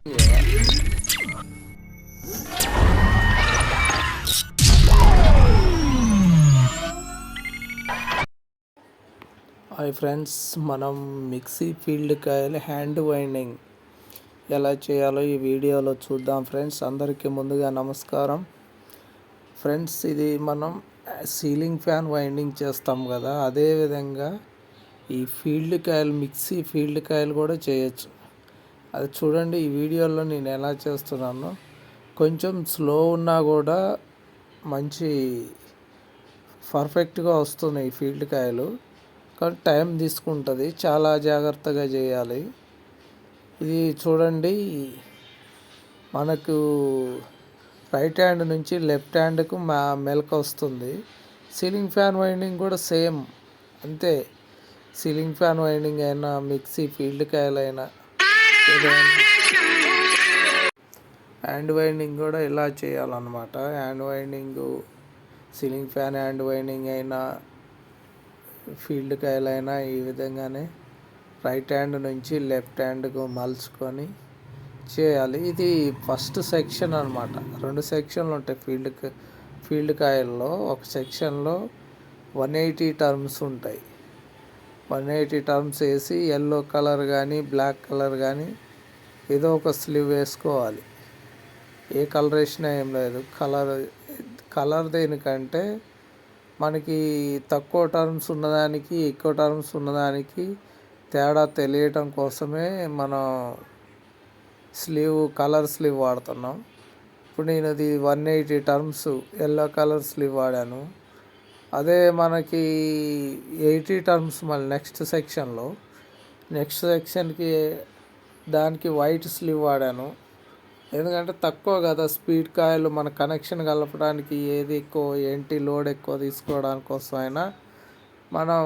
Hi friends, మనం mixie field కాయలు hand winding ఎలా చేయాలో ఈ వీడియోలో చూద్దాం ఫ్రెండ్స్. అందరికీ ముందుగా నమస్కారం ఫ్రెండ్స్. ఇది మనం సీలింగ్ ఫ్యాన్ వైండింగ్ చేస్తాం కదా, అదేవిధంగా ఈ ఫీల్డ్ కాయలు మిక్సీ ఫీల్డ్ కాయలు కూడా చేయొచ్చు. అది చూడండి ఈ వీడియోలో నేను ఎలా చేస్తున్నాను. కొంచెం స్లో ఉన్నా కూడా మంచి పర్ఫెక్ట్గా వస్తున్నాయి ఈ ఫీల్డ్ కాయలు. కానీ టైం తీసుకుంటుంది, చాలా జాగ్రత్తగా చేయాలి. ఇది చూడండి, మనకు రైట్ హ్యాండ్ నుంచి లెఫ్ట్ హ్యాండ్కు మెలక వస్తుంది. సీలింగ్ ఫ్యాన్ వైండింగ్ కూడా సేమ్ అంతే. సీలింగ్ ఫ్యాన్ వైండింగ్ అయినా మిక్సీ ఫీల్డ్ కాయలైనా హ్యాండ్ వైండింగ్ కూడా ఇలా చేయాలన్నమాట. Hand winding ceiling fan hand winding అయినా ఫీల్డ్ కాయలైనా ఈ విధంగానే రైట్ హ్యాండ్ నుంచి లెఫ్ట్ హ్యాండ్కు మలుచుకొని చేయాలి. ఇది ఫస్ట్ సెక్షన్ అనమాట. 2 సెక్షన్లు ఉంటాయి ఫీల్డ్ కాయల్లో. ఒక సెక్షన్లో 180 టర్మ్స్ ఉంటాయి. 180 టర్మ్స్ వేసి ఎల్లో కలర్ కానీ బ్లాక్ కలర్ కానీ ఏదో ఒక స్లీవ్ వేసుకోవాలి. ఏ కలర్ వేసినా ఏం లేదు. కలర్ దేనికంటే మనకి తక్కువ టర్మ్స్ ఉన్నదానికి ఎక్కువ టర్మ్స్ ఉన్నదానికి తేడా తెలియటం కోసమే మనం కలర్ స్లీవ్ వాడుతున్నాం. ఇప్పుడు నేను అది 180 టర్మ్స్ ఎల్లో కలర్ స్లీవ్ వాడాను. అదే మనకి 80 టర్మ్స్ మళ్ళీ నెక్స్ట్ సెక్షన్కి దానికి వైట్ స్లీవ్ వాడాను. ఎందుకంటే తక్కువ కదా స్పీడ్ కాయలు, మన కనెక్షన్ కలపడానికి ఏది ఎక్కువ ఏంటి లోడ్ ఎక్కువ తీసుకోవడానికి కోసమైనా మనం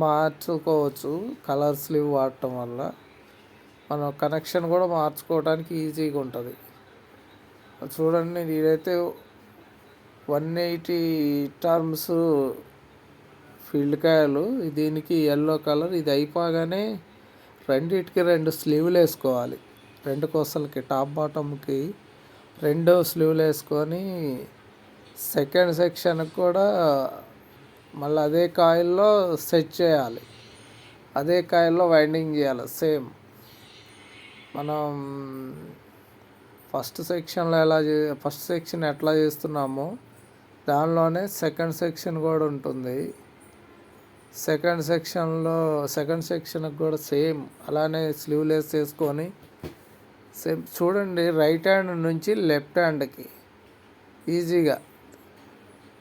మార్చుకోవచ్చు. కలర్ స్లీవ్ వాడటం వల్ల మనం కనెక్షన్ కూడా మార్చుకోవడానికి ఈజీగా ఉంటుంది. చూడండి, ఇదైతే 180 టర్మ్స్ ఫీల్డ్ కాయలు. దీనికి ఎల్లో కలర్. ఇది అయిపోగానే రెండిటికి 2 స్లీవ్లు వేసుకోవాలి. 2 కొసలకి టాప్ బాటమ్కి 2 స్లీవ్లు వేసుకొని సెకండ్ సెక్షన్కి కూడా మళ్ళీ అదే కాయిల్లో సెట్ చేయాలి. అదే కాయిల్లో వైండింగ్ చేయాలి సేమ్. మనం ఫస్ట్ సెక్షన్ ఎట్లా చేస్తున్నామో దానిలోనే సెకండ్ సెక్షన్ కూడా ఉంటుంది. సెకండ్ సెక్షన్కి కూడా సేమ్ అలానే స్లీవ్లెస్ వేసుకొని సేమ్ చూడండి, రైట్ హ్యాండ్ నుంచి లెఫ్ట్ హ్యాండ్కి ఈజీగా.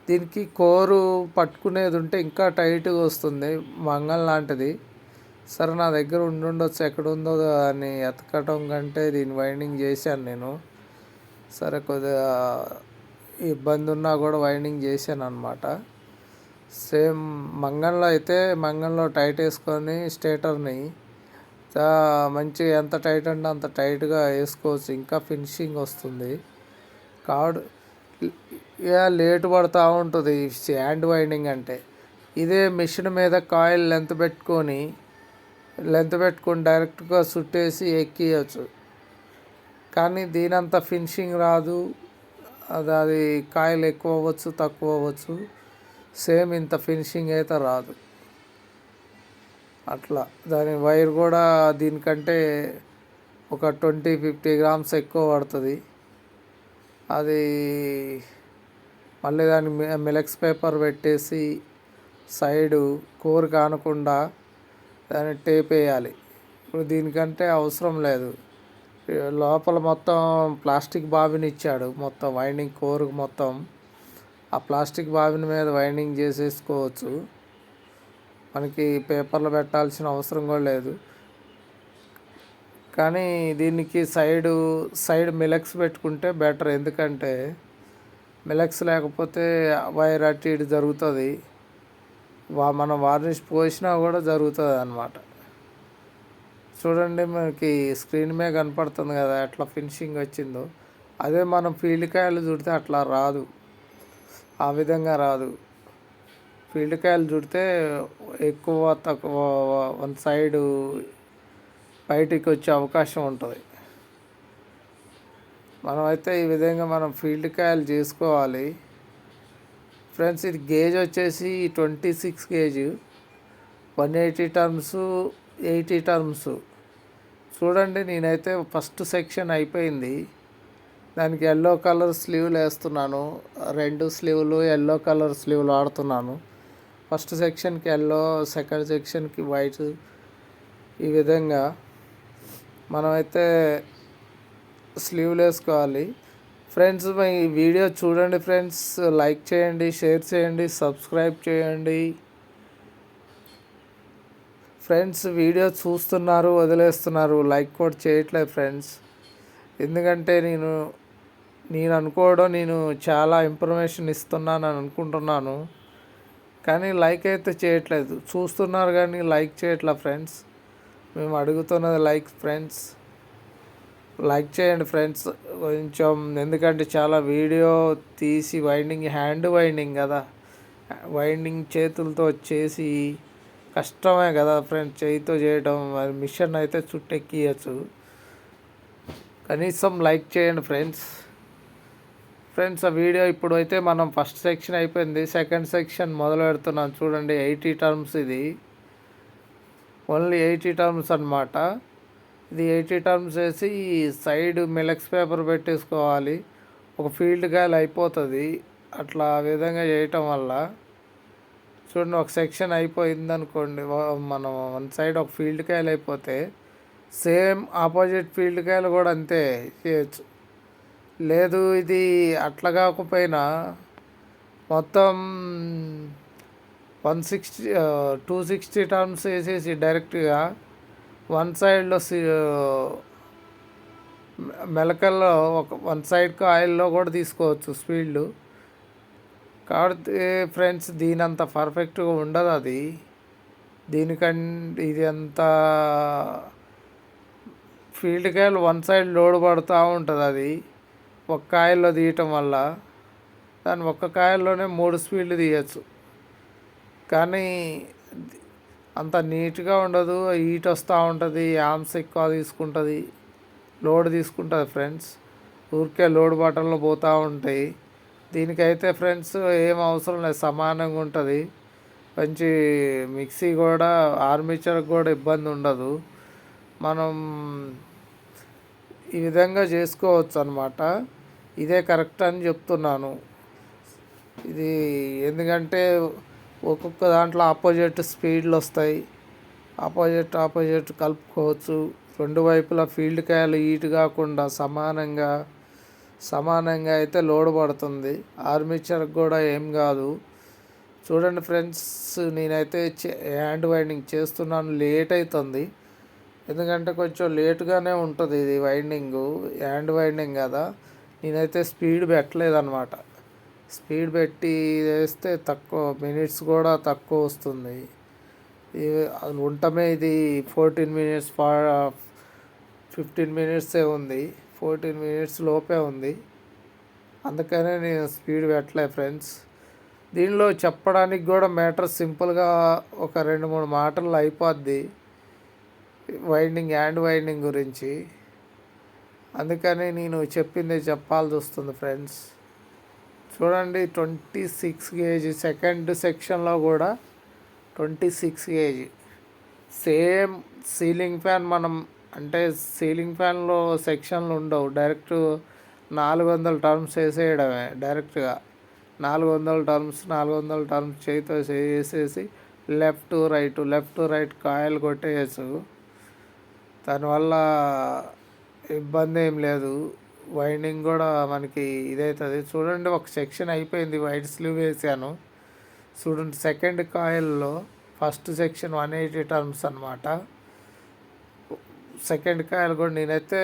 దీనికి కోరు పట్టుకునేది ఉంటే ఇంకా టైట్గా వస్తుంది, మంగళం లాంటిది. సరే, నా దగ్గర ఉండొచ్చు, ఎక్కడ ఉందో అని ఎతకటం కంటే దీన్ని వైండింగ్ చేశాను నేను. సరే, కొద్దిగా ఇబ్బంది ఉన్నా కూడా వైండింగ్ చేశాను అనమాట. సేమ్ మంగంలో టైట్ వేసుకొని స్టేటర్ని మంచిగా ఎంత టైట్ అంటే అంత టైట్గా వేసుకోవచ్చు, ఇంకా ఫినిషింగ్ వస్తుంది. లేట్ పడుతూ ఉంటుంది హ్యాండ్ వైండింగ్ అంటే. ఇదే మిషన్ మీద కాయిల్ లెంత్ పెట్టుకొని డైరెక్ట్గా చుట్టేసి ఎక్కియచ్చు. కానీ దీనంత ఫినిషింగ్ రాదు. అది కాయిల్ ఎక్కువ అవ్వచ్చు, తక్కువ అవ్వచ్చు. సేమ్ ఇంత ఫినిషింగ్ అయితే రాదు. అట్లా దాని వైర్ కూడా దీనికంటే ఒక 20-50 గ్రామ్స్ ఎక్కువ పడుతుంది. అది మళ్ళీ దాన్ని మిలక్స్ పేపర్ పెట్టేసి సైడు కోర్ కానకుండా దాన్ని టేప్ వేయాలి. ఇప్పుడు దీనికంటే అవసరం లేదు. లోపల మొత్తం ప్లాస్టిక్ బాబిన్ ఇచ్చాడు, మొత్తం వైండింగ్ కోరుకు మొత్తం ఆ ప్లాస్టిక్ బాబిన్ మీద వైండింగ్ చేసేసుకోవచ్చు. మనకి పేపర్లు పెట్టాల్సిన అవసరం కూడా లేదు. కానీ దీనికి సైడ్ మిలక్స్ పెట్టుకుంటే బెటర్. ఎందుకంటే మిలక్స్ లేకపోతే వైర్ అటు ఇటు జరుగుతుంది. మనం వార్నిష్ పోసినా కూడా జరుగుతుంది అన్నమాట. చూడండి, మనకి స్క్రీన్ మీద కనపడుతుంది కదా ఎట్లా ఫినిషింగ్ వచ్చిందో. అదే మనం ఫీల్డ్ కాయలు చుడితే అట్లా రాదు, ఆ విధంగా రాదు. ఫీల్డ్ కాయలు చుడితే ఎక్కువ తక్కువ వన్ సైడు బయటికి వచ్చే అవకాశం ఉంటుంది. మనమైతే ఈ విధంగా మనం ఫీల్డ్ కాయలు చేసుకోవాలి ఫ్రెండ్స్. ఇది గేజ్ వచ్చేసి 26 గేజ్, 180 టర్మ్స్, 80 టర్మ్స్. చూడండి, నేనైతే ఫస్ట్ సెక్షన్ అయిపోయింది. దానికి ఎల్లో కలర్ స్లీవ్లు వేస్తున్నాను. 2 స్లీవ్లు ఎల్లో కలర్ స్లీవ్లు వాడుతున్నాను. ఫస్ట్ సెక్షన్కి ఎల్లో, సెకండ్ సెక్షన్కి వైట్. ఈ విధంగా మనమైతే స్లీవ్లు వేసుకోవాలి ఫ్రెండ్స్. ఈ వీడియో చూడండి ఫ్రెండ్స్, లైక్ చేయండి, షేర్ చేయండి, సబ్స్క్రైబ్ చేయండి ఫ్రెండ్స్. వీడియో చూస్తున్నారు, వదిలేస్తున్నారు, లైక్ కూడా చేయట్లేదు ఫ్రెండ్స్. ఎందుకంటే నేను అనుకోవడం నేను చాలా ఇన్ఫర్మేషన్ ఇస్తున్నాను అని అనుకుంటున్నాను, కానీ లైక్ అయితే చేయట్లేదు. చూస్తున్నారు కానీ లైక్ చేయట్లేదు ఫ్రెండ్స్. మేము అడుగుతున్నది లైక్ ఫ్రెండ్స్. లైక్ చేయండి ఫ్రెండ్స్ కొంచెం, ఎందుకంటే చాలా వీడియో తీసి హ్యాండ్ వైండింగ్ కదా, వైండింగ్ చేతులతో చేసి కష్టమే కదా ఫ్రెండ్స్, చేయితో చేయడం. మిషన్ అయితే చుట్టెక్కియచ్చు. కనీసం లైక్ చేయండి ఫ్రెండ్స్. ఆ వీడియో ఇప్పుడు అయితే మనం ఫస్ట్ సెక్షన్ అయిపోయింది, సెకండ్ సెక్షన్ మొదలు పెడుతున్నాం. చూడండి, 80 టర్మ్స్. ఇది ఓన్లీ 80 టర్మ్స్ అన్నమాట. ఇది 80 టర్మ్స్ వేసి సైడ్ మిలక్స్ పేపర్ పెట్టేసుకోవాలి. ఒక ఫీల్డ్ కాయలు అయిపోతుంది అట్లా. ఆ విధంగా చేయటం వల్ల చూడండి, ఒక సెక్షన్ అయిపోయింది అనుకోండి, మనం వన్ సైడ్ ఒక ఫీల్డ్ కాయలు అయిపోతే సేమ్ ఆపోజిట్ ఫీల్డ్ కాయలు కూడా అంతే చేయొచ్చు. లేదు ఇది అట్లా కాకపోయినా మొత్తం 260 టర్మ్స్ వేసేసి డైరెక్ట్గా వన్ సైడ్లో మెలకల్లో వన్ సైడ్కి ఆయిల్లో కూడా తీసుకోవచ్చు స్పీడ్లు. కాబట్టి ఫ్రెండ్స్, దీని అంత పర్ఫెక్ట్గా ఉండదు అది. దీనికంటే ఇది అంత ఫీల్డ్ కాయలు వన్ సైడ్ లోడ్ పడుతూ ఉంటుంది. అది ఒక్క కాయల్లో తీయటం వల్ల దాని ఒక్క కాయల్లోనే 3 స్పీడ్లు తీయచ్చు, కానీ అంత నీట్గా ఉండదు. హీట్ వస్తూ ఉంటుంది, యామ్స్ ఎక్కువ తీసుకుంటుంది, లోడ్ తీసుకుంటుంది ఫ్రెండ్స్. ఊరికే లోడ్ బటన్లు పోతూ ఉంటాయి. దీనికైతే ఫ్రెండ్స్ ఏం అవసరం లేదు, సమానంగా ఉంటుంది. మంచి మిక్సీ కూడా, ఆర్మేచర్కి కూడా ఇబ్బంది ఉండదు. మనం ఈ విధంగా చేసుకోవచ్చు అన్నమాట. ఇదే కరెక్ట్ అని చెప్తున్నాను. ఇది ఎందుకంటే ఒక్కొక్క దాంట్లో ఆపోజిట్ స్పీడ్లు వస్తాయి, ఆపోజిట్ కలుపుకోవచ్చు. రెండు వైపులా ఫీల్డ్ కాయలు హీట్ కాకుండా సమానంగా అయితే లోడ్ పడుతుంది. ఆర్మేచర్కి కూడా ఏం కాదు. చూడండి ఫ్రెండ్స్, నేనైతే హ్యాండ్ వైండింగ్ చేస్తున్నాను. లేట్ అవుతుంది, ఎందుకంటే కొంచెం లేటుగానే ఉంటుంది ఇది వైండింగు. హ్యాండ్ వైండింగ్ కదా, నేనైతే స్పీడ్ పెట్టలేదన్నమాట. స్పీడ్ పెట్టి వేస్తే తక్కువ మినిట్స్ కూడా తక్కువ వస్తుంది. అది ఉండటమే ఇది 14 మినిట్స్ 15 మినిట్సే ఉంది, 14 మినిట్స్ లోపే ఉంది. అందుకనే నేను స్పీడ్ పెట్టలేదు ఫ్రెండ్స్. దీనిలో చెప్పడానికి కూడా మ్యాటర్ సింపుల్గా ఒక 2-3 మాటలు అయిపోద్ది హ్యాండ్ వైండింగ్ గురించి. అందుకని నేను చెప్పింది చెప్పాల్సి వస్తుంది ఫ్రెండ్స్. చూడండి, 26 గేజ్. సెకండ్ సెక్షన్లో కూడా 26 గేజ్. సేమ్ సీలింగ్ ఫ్యాన్ అంటే సీలింగ్ ఫ్యాన్లో సెక్షన్లు ఉండవు, డైరెక్ట్ 400 టర్మ్స్ వేసేయడమే. డైరెక్ట్గా 400 టర్మ్స్ చేతితో వేసేసి లెఫ్ట్ రైట్ కాయలు కొట్టేయచ్చు. దానివల్ల ఇబ్బంది ఏం లేదు, వైండింగ్ కూడా మనకి ఇదవుతుంది. చూడండి, ఒక సెక్షన్ అయిపోయింది, వైట్ స్లీవ్ వేసాను. చూడండి, సెకండ్ కాయిల్లో ఫస్ట్ సెక్షన్ 180 టర్మ్స్ అన్నమాట. సెకండ్ కాయిల్ కూడా నేనైతే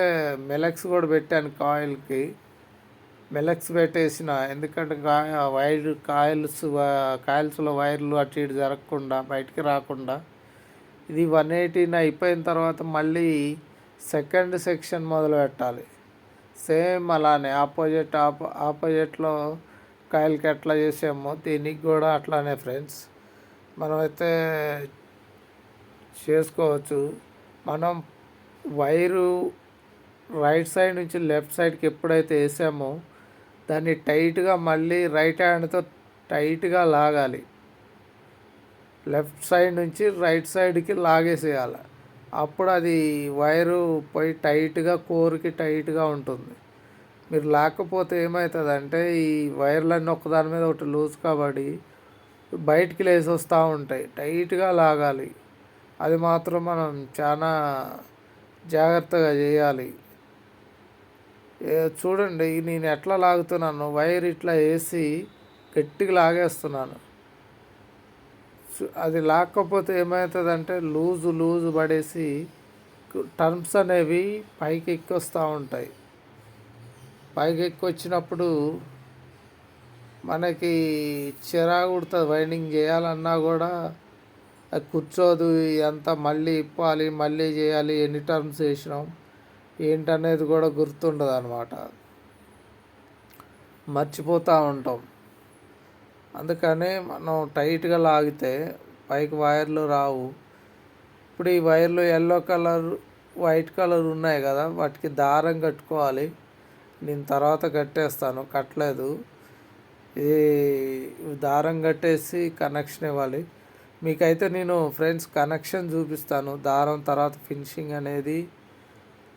మెలక్స్ కూడా పెట్టాను. కాయిల్కి మెలక్స్ పెట్టేసిన, ఎందుకంటే కాయిల్స్లో వైర్లు అటు ఇటు జరగకుండా, బయటికి రాకుండా. ఇది 180 అయిపోయిన తర్వాత మళ్ళీ సెకండ్ సెక్షన్ మొదలు పెట్టాలి. సేమ్ అలానే ఆపోజిట్లో కాయలకి ఎట్లా చేసామో దీనికి కూడా అట్లానే ఫ్రెండ్స్ మనమైతే చేసుకోవచ్చు. మనం వైరు రైట్ సైడ్ నుంచి లెఫ్ట్ సైడ్కి ఎప్పుడైతే వేసామో దాన్ని టైట్గా మళ్ళీ రైట్ హ్యాండ్తో టైట్గా లాగాలి. లెఫ్ట్ సైడ్ నుంచి రైట్ సైడ్కి లాగేసేయాలి. అప్పుడు అది వైరు పోయి టైట్గా కోర్కి టైట్గా ఉంటుంది. మీరు లేకపోతే ఏమవుతుందంటే ఈ వైర్లన్నీ ఒకదాని మీద ఒకటి లూజ్ కాబట్టి బయటికి లేసి వస్తూ ఉంటాయి. టైట్గా లాగాలి. అది మాత్రం మనం చాలా జాగ్రత్తగా చేయాలి. చూడండి నేను ఎట్లా లాగుతున్నాను, వైర్ ఇట్లా వేసి గట్టిగా లాగేస్తున్నాను. అది లాక్కపోతే ఏమవుతుందంటే లూజు పడేసి టర్మ్స్ అనేవి పైకి ఎక్కి వస్తూ ఉంటాయి. పైకి ఎక్కి వచ్చినప్పుడు మనకి చిరాకు కుడుతుంది. వైండింగ్ చేయాలన్నా కూడా అది కూర్చోదు. ఎంత మళ్ళీ ఇప్పాలి, మళ్ళీ చేయాలి, ఎన్ని టర్మ్స్ వేసినాం ఏంటనేది కూడా గుర్తుండదు అన్నమాట. మర్చిపోతూ ఉంటాం. అందుకనే మనం టైట్గా లాగితే పైకి వైర్లు రావు. ఇప్పుడు ఈ వైర్లు ఎల్లో కలర్, వైట్ కలర్ ఉన్నాయి కదా, వాటికి దారం కట్టుకోవాలి. నేను తర్వాత కట్టేస్తాను, కట్టలేదు. ఇది దారం కట్టేసి కనెక్షన్ ఇవ్వాలి. మీకైతే నేను ఫ్రెండ్స్ కనెక్షన్ చూపిస్తాను. దారం తర్వాత ఫినిషింగ్ అనేది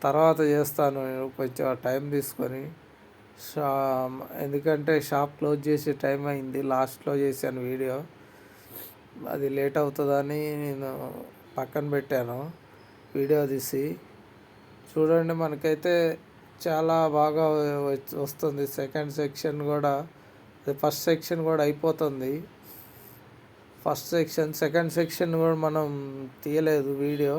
తర్వాత చేస్తాను నేను కొంచెం టైం తీసుకొని. ఎందుకంటే షాప్ క్లోజ్ చేసే టైం అయింది. లాస్ట్లో చేశాను వీడియో, అది లేట్ అవుతుందని నేను పక్కన పెట్టాను వీడియో తీసి. చూడండి మనకైతే చాలా బాగా వస్తుంది. సెకండ్ సెక్షన్ కూడా, ఫస్ట్ సెక్షన్ కూడా అయిపోతుంది. ఫస్ట్ సెక్షన్, సెకండ్ సెక్షన్ కూడా మనం తీయలేదు వీడియో.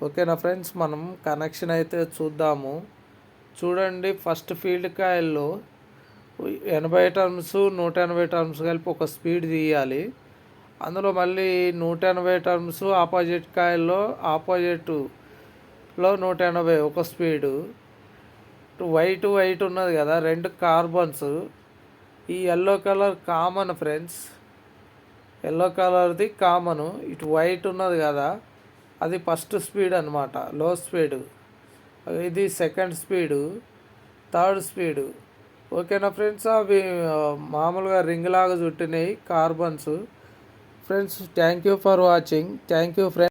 ఓకేనా ఫ్రెండ్స్, మనం కనెక్షన్ అయితే చూద్దాము. చూడండి, ఫస్ట్ ఫీల్డ్ కాయిల్లో 80 టర్మ్స్ 180 టర్మ్స్ కలిపి ఒక స్పీడ్ తీయాలి. అందులో మళ్ళీ 180 టర్మ్స్ ఆపోజిట్ కాయిల్లో ఆపోజిట్లో 180 ఒక స్పీడు. వైట్ ఉన్నది కదా, రెండు కార్బన్స్. ఈ yellow colour common friends, yellow కలర్ది కామను. ఇటు వైట్ ఉన్నది కదా, అది ఫస్ట్ స్పీడ్ అనమాట, లో స్పీడు. ఇది సెకండ్ స్పీడు, థర్డ్ స్పీడు. ఓకేనా ఫ్రెండ్స్, అవి మామూలుగా రింగ్ లాగా చుట్టినాయి carbons. Friends, thank you for watching. Thank you friends.